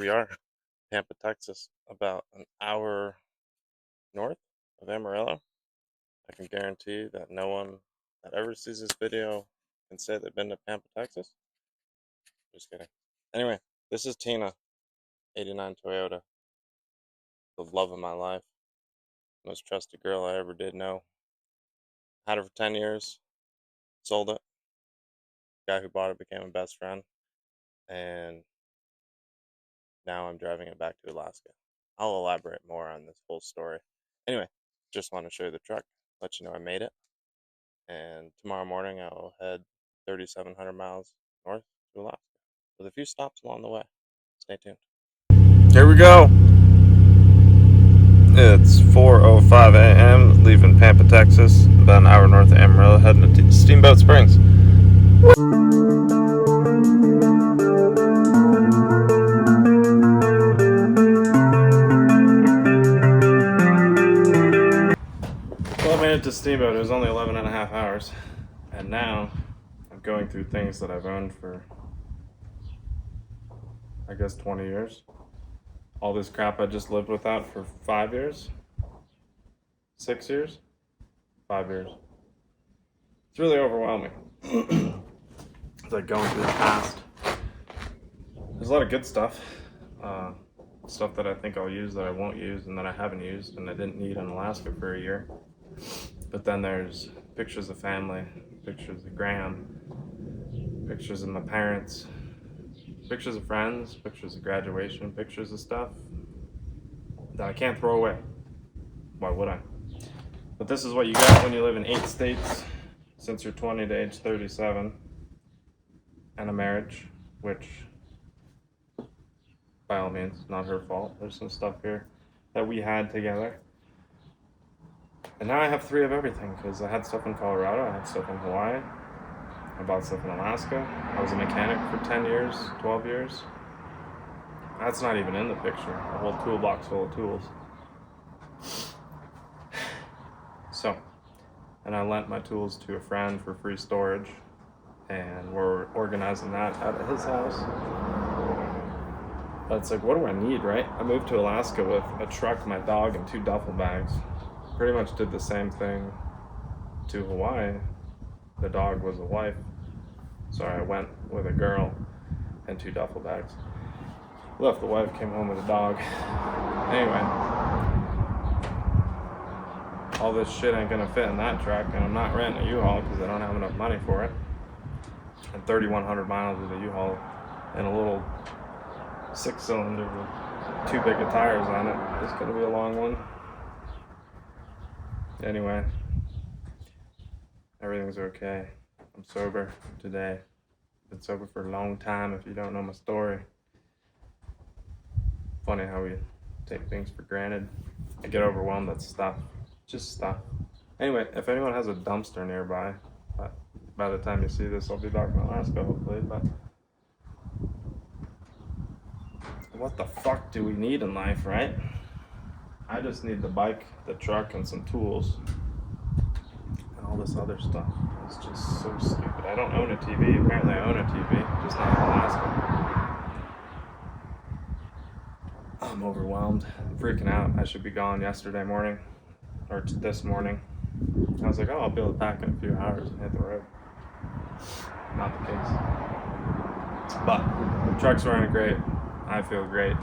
we are, Tampa, Texas, about an hour north of Amarillo. I can guarantee that no one that ever sees this video can say they've been to Tampa, Texas. Just kidding. Anyway, this is Tina, 89 Toyota, the love of my life, most trusted girl I ever did know. Had her for 10 years, sold it. The guy who bought it became a best friend, and now I'm driving it back to Alaska. I'll elaborate more on this whole story. Anyway, just want to show you the truck, let you know I made it, and tomorrow morning I'll head 3,700 miles north to Alaska with a few stops along the way. Stay tuned. Here we go. It's 4:05 a.m. leaving Pampa, Texas, about an hour north of Amarillo, heading to Steamboat Springs. Well, I made it to Steamboat. It was only 11 and a half hours, and now I'm going through things that I've owned for, I guess, 20 years. All this crap I just lived without for 5 years, 6 years, 5 years. It's really overwhelming. It's like going through the past. There's a lot of good stuff. Stuff that I think I'll use that I won't use and that I haven't used and I didn't need in Alaska for a year. But then there's pictures of family, pictures of Graham, pictures of my parents, pictures of friends, pictures of graduation, pictures of stuff that I can't throw away. Why would I? But this is what you got when you live in 8 states since you're 20 to age 37, and a marriage, which, by all means, not her fault. There's some stuff here that we had together. And now I have 3 of everything, because I had stuff in Colorado, I had stuff in Hawaii, I bought stuff in Alaska, I was a mechanic for 10 years, 12 years. That's not even in the picture, a whole toolbox full of tools. So, and I lent my tools to a friend for free storage, and we're organizing that out of his house. But it's like, what do I need, right? I moved to Alaska with a truck, my dog, and 2 duffel bags. Pretty much did the same thing to Hawaii. The dog was a wife. Sorry, I went with a girl and 2 duffel bags. Left the wife, came home with a dog. Anyway, all this shit ain't gonna fit in that truck, and I'm not renting a U-Haul because I don't have enough money for it. And 3,100 miles with a U-Haul and a little 6-cylinder with 2 big of tires on it. It's gonna be a long one. Anyway, everything's okay. I'm sober today. Been sober for a long time if you don't know my story. Funny how we take things for granted. I get overwhelmed at stuff. Just stuff. Anyway, if anyone has a dumpster nearby, by the time you see this, I'll be back in Alaska, hopefully, but what the fuck do we need in life, right? I just need the bike, the truck, and some tools. And all this other stuff is just so stupid. I don't own a TV. Apparently I own a TV, just not in Alaska. I'm overwhelmed. I'm freaking out. I should be gone yesterday morning, or this morning. I was like, oh, I'll be able to pack in a few hours and hit the road. Not the case. But the truck's running great. I feel great.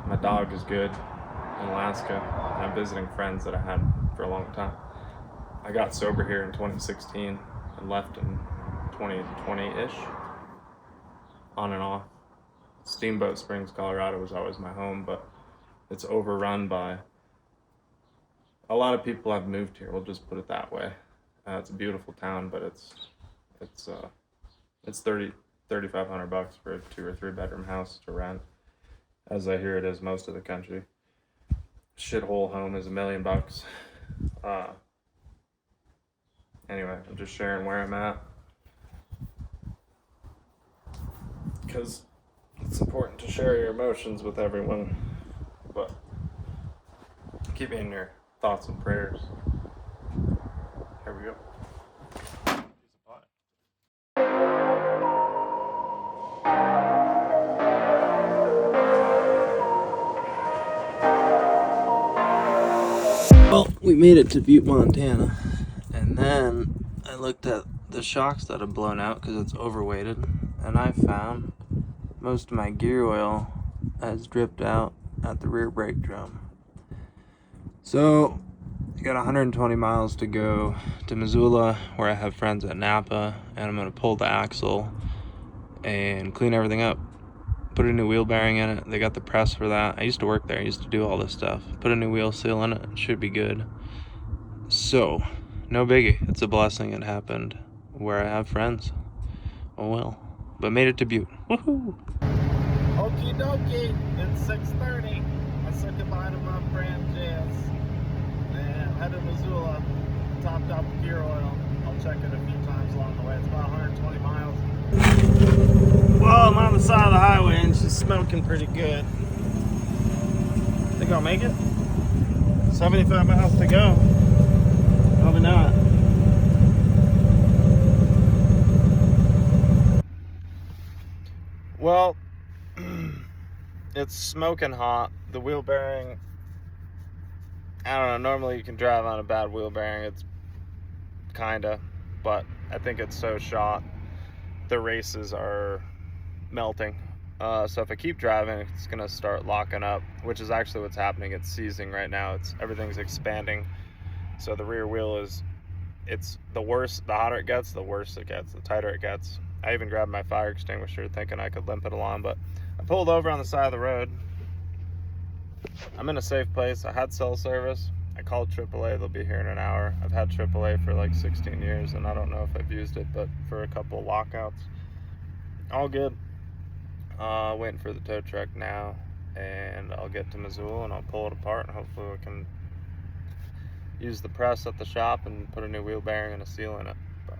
My dog is good in Alaska. And I'm visiting friends that I had for a long time. I got sober here in 2016 and left in 2020-ish. On and off. Steamboat Springs, Colorado was always my home, but it's overrun by a lot of people have moved here. We'll just put it that way. It's a beautiful town, but it's $3,500 for a 2 or 3 bedroom house to rent, as I hear it is most of the country. Shithole home is $1 million. Anyway, I'm just sharing where I'm at because it's important to share your emotions with everyone, but keep in your thoughts and prayers. Here we go. we made it to Butte, Montana, and then I looked at the shocks that have blown out because it's overweighted, and I found most of my gear oil has dripped out at the rear brake drum. So I got 120 miles to go to Missoula, where I have friends at Napa, and I'm going to pull the axle and clean everything up. Put a new wheel bearing in it. They got the press for that. I used to work there. I used to do all this stuff. Put a new wheel seal in it. It should be good. So, no biggie. It's a blessing it happened where I have friends. Oh well. But made it to Butte. Woohoo! Okie dokie. It's 6:30. I said goodbye to my friend Jess. And head to Missoula. Topped up gear oil. I'll check it a few times along the way. It's about 120 miles. Well, I'm on the side of the highway and she's smoking pretty good. Think I'll make it? 75 miles to go. Probably not. Well, it's smoking hot. The wheel bearing, I don't know, normally you can drive on a bad wheel bearing. It's kinda, but I think it's so shot. The races are melting. So if I keep driving, it's gonna start locking up, which is actually what's happening. It's seizing right now. Everything's expanding. So the rear wheel it's the worse, the hotter it gets, the worse it gets, the tighter it gets. I even grabbed my fire extinguisher thinking I could limp it along, but I pulled over on the side of the road. I'm in a safe place. I had cell service. I called AAA. They'll be here in an hour. I've had AAA for like 16 years, and I don't know if I've used it, but for a couple of lockouts. All good. Waiting for the tow truck now, and I'll get to Missoula and I'll pull it apart, and hopefully we can use the press at the shop and put a new wheel bearing and a seal in it. But,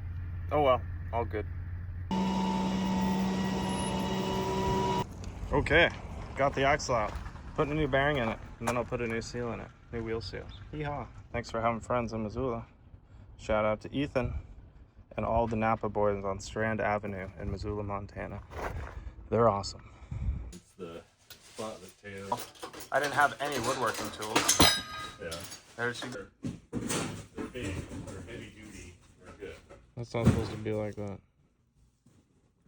oh well, all good. Okay, got the axle out, put a new bearing in it, and then I'll put a new seal in it, new wheel seal. Yeehaw. Thanks for having friends in Missoula. Shout out to Ethan and all the Napa boys on Strand Avenue in Missoula, Montana. They're awesome. It's the spot the tail. I didn't have any woodworking tools. Yeah. There's she. They're big. They're heavy duty. They're good. That's not supposed to be like that.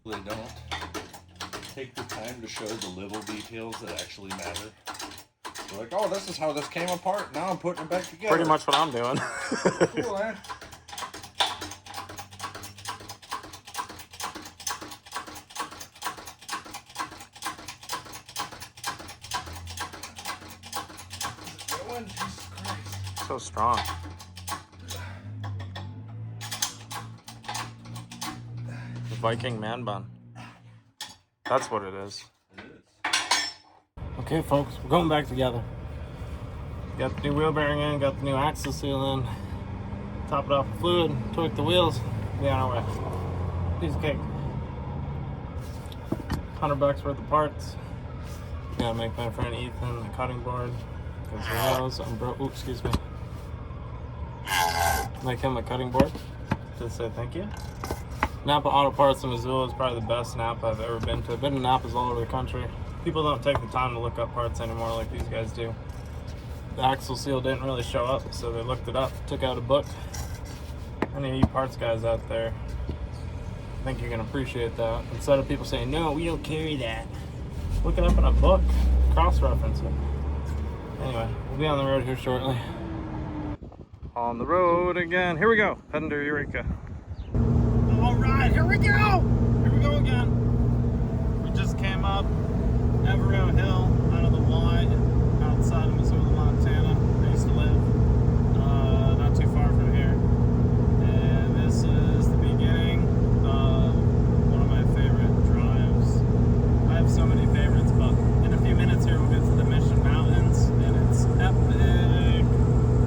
They don't take the time to show the little details that actually matter. They're like, oh, this is how this came apart. Now I'm putting it back together. Pretty much what I'm doing. Cool, man. Jesus Christ. So strong. The Viking man bun. That's what it is. It is. Okay, folks, we're going back together. Got the new wheel bearing in, got the new axle seal in, top it off with fluid, torque the wheels, be on our way. Piece of cake. $100 worth of parts. Gotta make my friend Ethan a cutting board, because he knows I'm broke. Oops, excuse me. Make him a cutting board to say thank you. Napa Auto Parts in Missoula is probably the best Napa I've ever been to. I've been to Napas all over the country. People don't take the time to look up parts anymore like these guys do. The axle seal didn't really show up, so they looked it up, took out a book. Any of you parts guys out there, I think you're gonna appreciate that. Instead of people saying, no, we don't carry that, look it up in a book, cross-reference it. Anyway, we'll be on the road here shortly. On the road again. Here we go, heading to Eureka. All right, here we go. Here we go again. We just came up Everett Hill out of the Y outside of Missoula, Montana. I used to live not too far from here. And this is the beginning of one of my favorite drives. I have so many favorites, but in a few minutes here we'll get to the Mission Mountains, and it's epic.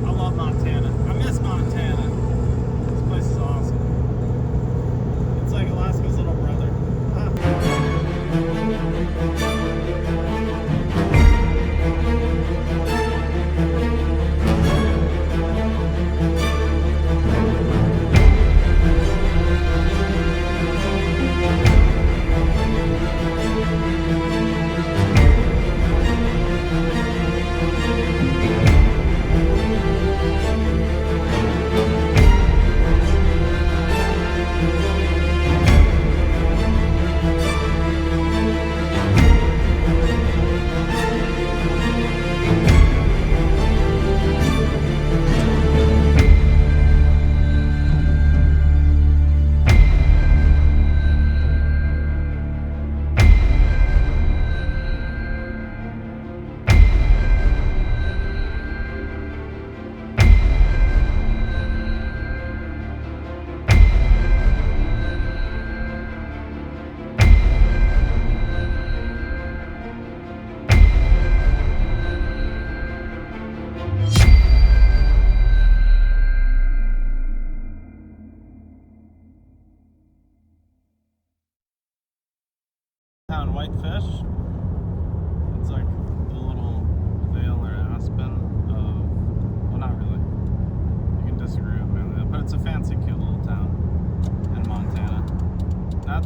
I love Montana. I miss Montana. This place is awesome. It's like Alaska's little brother.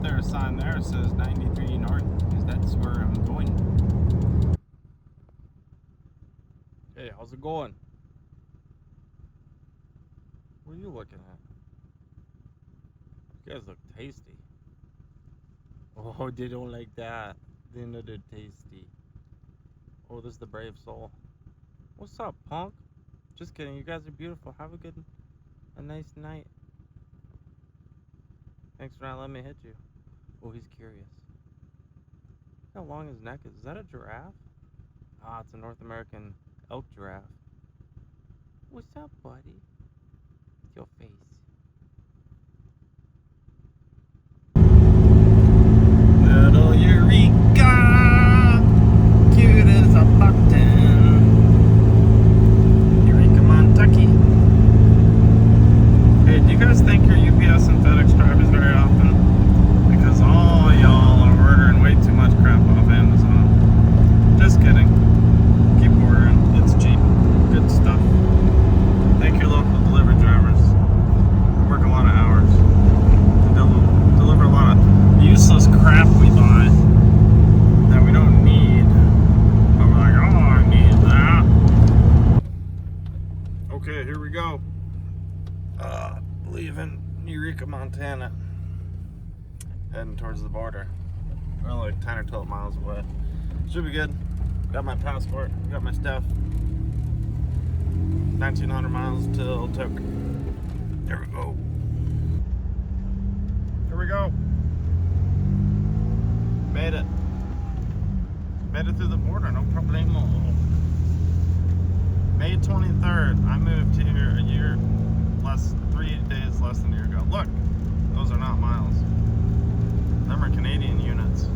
up there a sign there that says 93 north, because that's where I'm going. Hey, how's it going? What are you looking at? You guys look tasty. Oh, they don't like that. They know they're tasty. Oh, this is the brave soul. What's up, punk? Just kidding. You guys are beautiful. Have a nice night. Thanks for not letting me hit you. Oh, he's curious. How long his neck is. Is that a giraffe? Ah, it's a North American elk giraffe. What's up, buddy? It's your face. Little Eureka! Cute as a button. Eureka, Kentucky. Hey, do you guys think your UPS and FedEx drivers very often? Because all y'all are ordering way too much crap off Amazon. Just kidding. Keep ordering. It's cheap. Good stuff. Thank you, local delivery drivers. Work a lot of hours. Deliver a lot of useless crap we buy that we don't need. But we're like, oh, I need that. Okay, here we go. Leaving Eureka, Montana. Heading towards the border. We're only like 10 or 12 miles away. Should be good. Got my passport, got my stuff. 1,900 miles till Toke. There we go. Here we go. Made it. Made it through the border, no problemo. May 23rd. I moved here a year, 3 days less than a year ago. Look, those are not miles. Them are Canadian units.